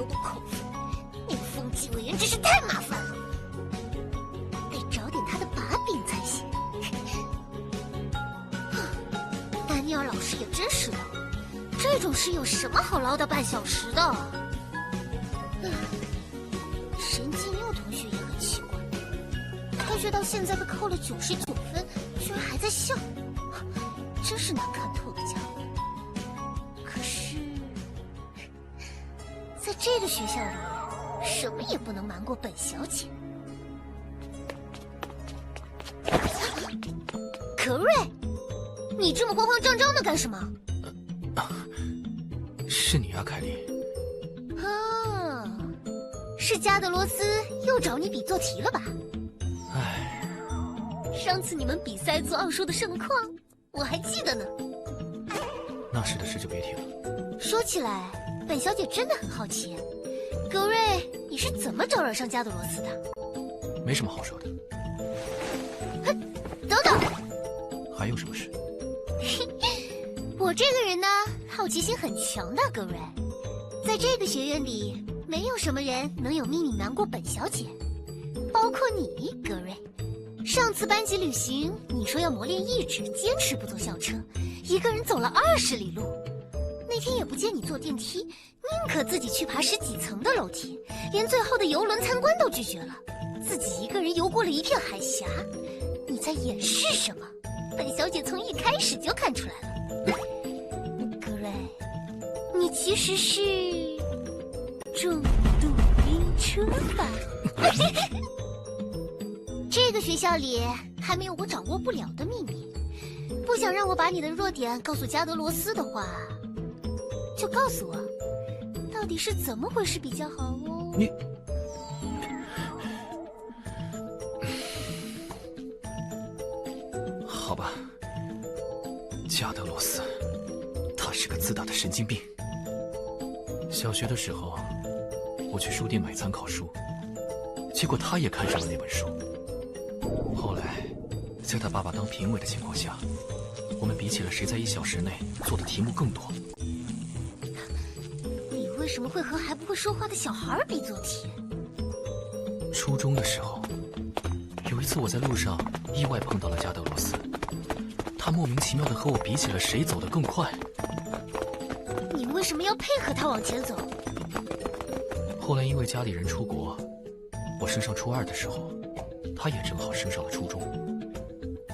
流的口水。那个风纪委员真是太麻烦了，得找点他的把柄才行。丹尼尔老师也真是的，这种事有什么好唠叨半小时的？神经佑同学也很奇怪，开学到现在被扣了99分，居然还在笑，真是难看透的家伙。可是，在这个学校里，什么也不能瞒过本小姐。可瑞，你这么慌慌张张的干什么？是你啊，凯莉。啊，是加德罗斯又找你比做题了吧？唉，上次你们比赛做奥数的盛况，我还记得呢。那时的事就别提了。说起来，本小姐真的很好奇，格瑞，你是怎么招惹上加德罗斯的？没什么好说的。等等，还有什么事？我这个人呢，好奇心很强的，格瑞。在这个学院里，没有什么人能有秘密瞒过本小姐，包括你，格瑞。上次班级旅行，你说要磨练意志，坚持不坐校车，一个人走了20里路。那天也不见你坐电梯，宁可自己去爬10几层的楼梯，连最后的游轮参观都拒绝了，自己一个人游过了一片海峡。你在掩饰什么？本小姐从一开始就看出来了。格瑞，你其实是重度晕车吧？这个学校里还没有我掌握不了的秘密，不想让我把你的弱点告诉加德罗斯的话，就告诉我，到底是怎么回事比较好哦。你，好吧，加德罗斯，他是个自大的神经病。小学的时候，我去书店买参考书，结果他也看上了那本书。后来，在他爸爸当评委的情况下，我们比起了谁在1小时内做的题目更多。你为什么会和还不会说话的小孩比做题？初中的时候，有一次我在路上意外碰到了加德罗斯，他莫名其妙的和我比起了谁走得更快。你为什么要配合他往前走？后来因为家里人出国，我升上初2的时候，他也正好升上了初中。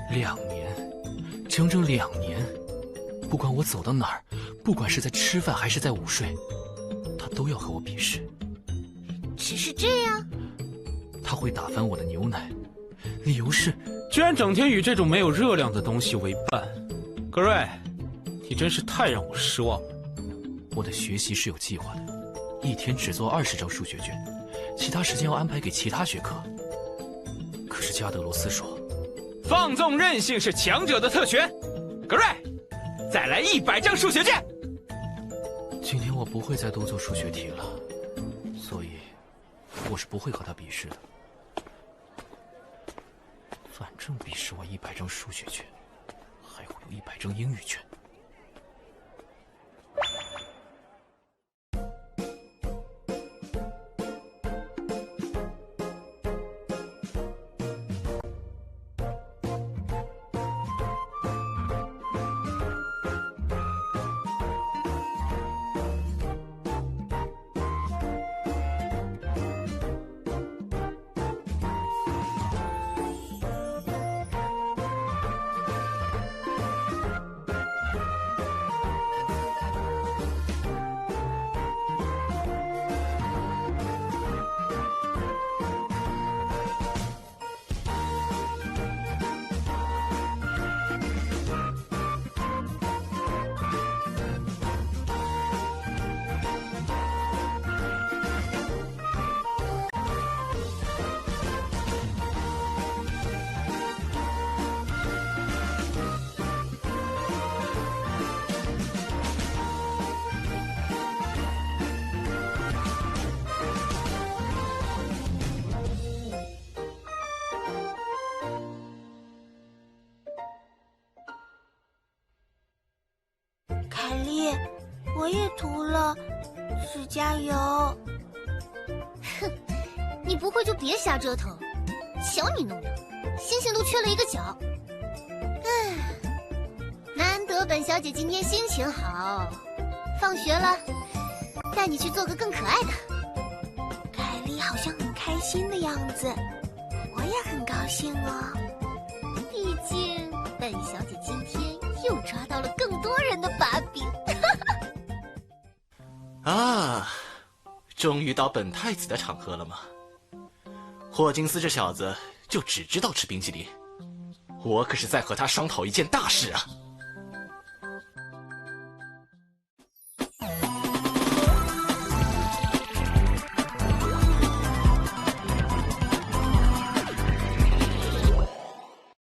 2年，整整2年，不管我走到哪儿，不管是在吃饭还是在午睡，他都要和我比试。只是这样？他会打翻我的牛奶，理由是居然整天与这种没有热量的东西为伴。格瑞，你真是太让我失望了。我的学习是有计划的，一天只做20张数学卷，其他时间要安排给其他学科。可是加德罗斯说，放纵任性是强者的特权。格瑞，再来100张数学卷。今天我不会再多做数学题了，所以我是不会和他比试的。反正比试完100张数学卷，还会有100张英语卷。凯莉，我也涂了，是加油。不会就别瞎折腾，瞧你弄的，星星都缺了一个角。唉，难得本小姐今天心情好，放学了，带你去做个更可爱的。凯莉好像很开心的样子，我也很高兴哦。毕竟本小姐今天又抓到了更多人的把柄。啊，终于到本太子的场合了吗？霍金斯这小子就只知道吃冰淇淋，我可是在和他商讨一件大事啊。